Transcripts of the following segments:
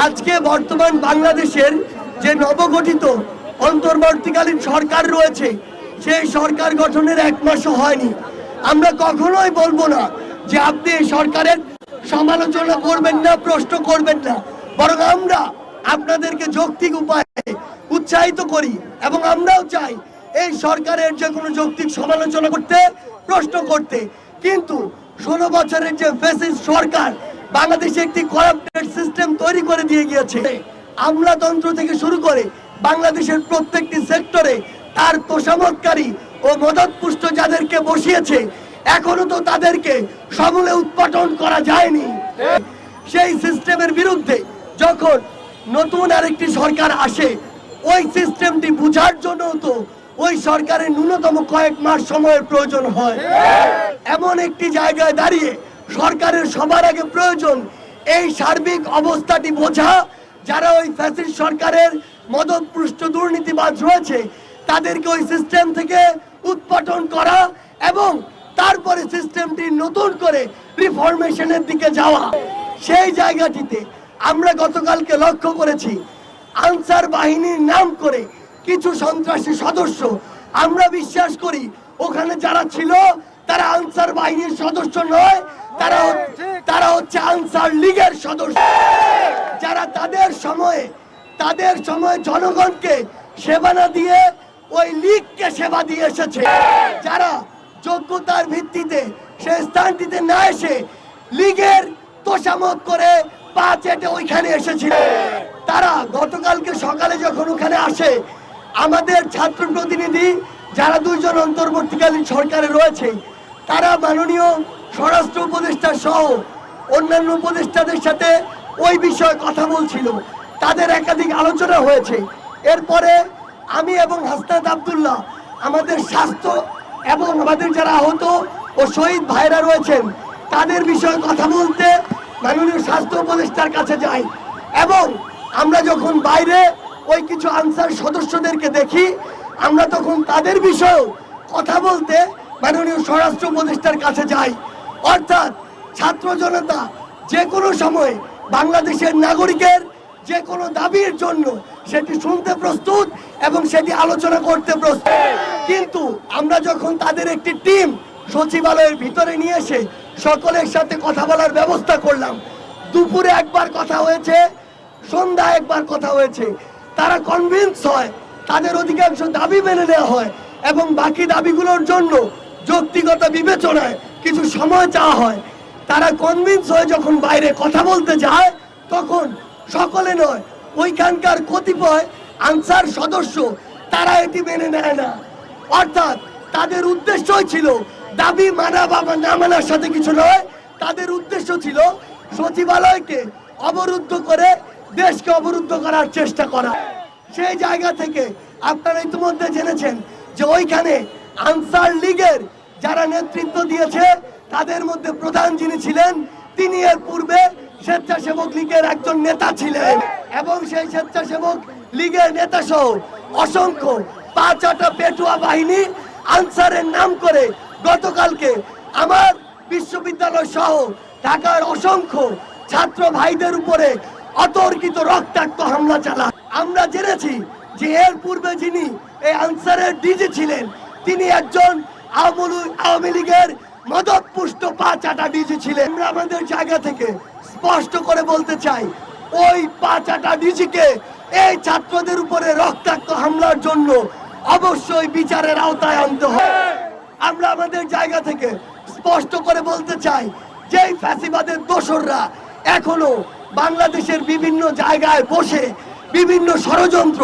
আজকে বর্তমান বাংলাদেশের যে নবগঠিত অন্তর্বর্তীকালীন সরকার রয়েছে, সেই সরকার গঠনের 1 মাসও হয়নি। আমরা কখনোই বলবো না যে আপনি এই সরকারের সমালোচনা করবেন না, প্রশ্ন করবেন না, বরং আমরা আপনাদেরকে যৌক্তিক উপায়ে উৎসাহিত করি এবং আমরাও চাই এই সরকারের যে কোনো যৌক্তিক সমালোচনা করতে, প্রশ্ন করতে। কিন্তু 16 বছরের যে ফ্যাসিস্ট সরকার বাংলাদেশে একটি করাপ্টেড সিস্টেম তৈরি করে দিয়ে গিয়েছে, আমলাতন্ত্র থেকে শুরু করে বাংলাদেশের প্রত্যেকটি সেক্টরে তার তোষামতকারী ও মদতপুষ্ট যাদেরকে বসিয়েছে, এখনো তো তাদেরকে সমূলে উৎপাটন করা যায়নি। সেই সিস্টেমের বিরুদ্ধে যখন নতুন আরেকটি সরকার আসে, ওই সিস্টেমটি বুঝার জন্য তো ওই সরকারের ন্যূনতম কয়েক মাস সময়ের প্রয়োজন হয়। এমন একটি জায়গায় দাঁড়িয়ে সরকারের সবার আগে প্রয়োজন এই সার্বিক অবস্থাটি বোঝা, যারা ওই ফ্যাসিস্ট সরকারের মদতপুষ্ট দুর্নীতিবাজ রয়েছে তাদেরকে ওই সিস্টেম থেকে উৎপাটন করা এবং তারপরে সিস্টেমটি নতুন করে রিফরমেশনের দিকে যাওয়া। সেই জায়গাটিতে আমরা গতকালকে লক্ষ্য করেছি, আনসার বাহিনীর নাম করে কিছু সন্ত্রাসী সদস্য, আমরা বিশ্বাস করি ওখানে যারা ছিল তারা আনসার বাহিনীর সদস্য নয়, তারা হচ্ছে আনসার লীগের সদস্য, যারা তাদের সময়ে জনগণকে সেবা না দিয়ে ওই লীগকে সেবা দিয়ে এসেছে, যারা যোগ্যতার ভিত্তিতে সে স্থানটিতে না এসে লীগের তোষামত করে পা চেটে ওইখানে এসেছিল। তারা গতকালকে সকালে যখন ওখানে আসে, আমাদের ছাত্র প্রতিনিধি যারা 2 জন অন্তর্বর্তীকালীন সরকারে রয়েছে, তারা মাননীয় স্বরাষ্ট্র উপদেষ্টা সহ অন্যান্য উপদেষ্টাদের সাথে ওই বিষয়ে কথা বলছিল, তাদের একাধিক আলোচনা হয়েছে। এরপরে আমি এবং হাসনাত আব্দুল্লাহ আমাদের স্বাস্থ্য এবং আমাদের যারা আহত ও শহীদ ভাইরা রয়েছেন তাদের বিষয়ে কথা বলতে মাননীয় স্বাস্থ্য উপদেষ্টার কাছে যাই, এবং আমরা যখন বাইরে ওই কিছু আনসার সদস্যদেরকে দেখি, আমরা তখন তাদের বিষয়েও কথা বলতে মাননীয় স্বরাষ্ট্র উপদেষ্টার কাছে যাই। অর্থাৎ ছাত্র জনতা যে কোনো সময় বাংলাদেশের নাগরিকের যে কোনো দাবির জন্য সেটি শুনতে প্রস্তুত এবং সেটি আলোচনা করতে প্রস্তুত। কিন্তু আমরা যখন তাদের একটি টিম সচিবালয়ের ভিতরে নিয়ে এসে সকলের সাথে কথা বলার ব্যবস্থা করলাম, দুপুরে একবার কথা হয়েছে, সন্ধ্যায় একবার কথা হয়েছে, তারা কনভিন্স হয়, তাদের অধিকাংশ দাবি মেনে নেওয়া হয় এবং বাকি দাবিগুলোর জন্য যৌক্তিকত বিবেচনায় কিছু সময় চাওয়া হয়। তারা কনভিন্স হয়ে যখন বাইরে কথা বলতে যায়, তখন সকলে নয়, ওইখানকার কতিপয় আনসার সদস্য তারা এটি মেনে নেয় না। অর্থাৎ তাদের উদ্দেশ্যই ছিল দাবি মানা বা না মানার সাথে কিছু নয়, তাদের উদ্দেশ্য ছিল সচিবালয়কে অবরুদ্ধ করে দেশকে অবরুদ্ধ করার চেষ্টা করা। সেই জায়গা থেকে আপনারা ইতিমধ্যে জেনেছেন যে ওইখানে আনসার লীগের যারা নেতৃত্ব দিয়েছে তাদের মধ্যে প্রধান যিনি ছিলেন, তিনি এর পূর্বে স্বেচ্ছাসেবক লীগের একজন নেতা ছিলেন, এবং সেই স্বেচ্ছাসেবক লীগের নেতা সহ অসংখ্য 5-8টা পেটুয়া বাহিনী আনসারের নাম করে গতকালকে আমার বিশ্ববিদ্যালয় সহ ঢাকার অসংখ্য ছাত্র ভাইদের উপরে অতর্কিত রক্তাক্ত হামলা চালায়। আমরা জেনেছি যে এর পূর্বে যিনি এই আনসারের ডিজি ছিলেন, তিনি একজন আওয়ামী লীগের মদতপুষ্ট 5-8টা ডিজি ছিলেন। আমরা আমাদের জায়গা থেকে স্পষ্ট করে বলতে চাই, ওই 5-8টা ডিজিকে এই ছাত্রদের উপরে রক্তাক্ত হামলার জন্য অবশ্যই বিচারের আওতায় আনতে হবে। আমরা আমাদের জায়গা থেকে স্পষ্ট করে বলতে চাই, যে ফ্যাসিবাদের দোসররা এখনো বাংলাদেশের বিভিন্ন জায়গায় বসে বিভিন্ন ষড়যন্ত্র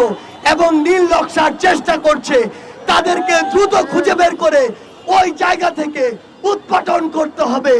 এবং নীল নকশার চেষ্টা করছে, তাদেরকে দ্রুত খুঁজে বের করে ওই জায়গা থেকে উৎপাটন করতে হবে।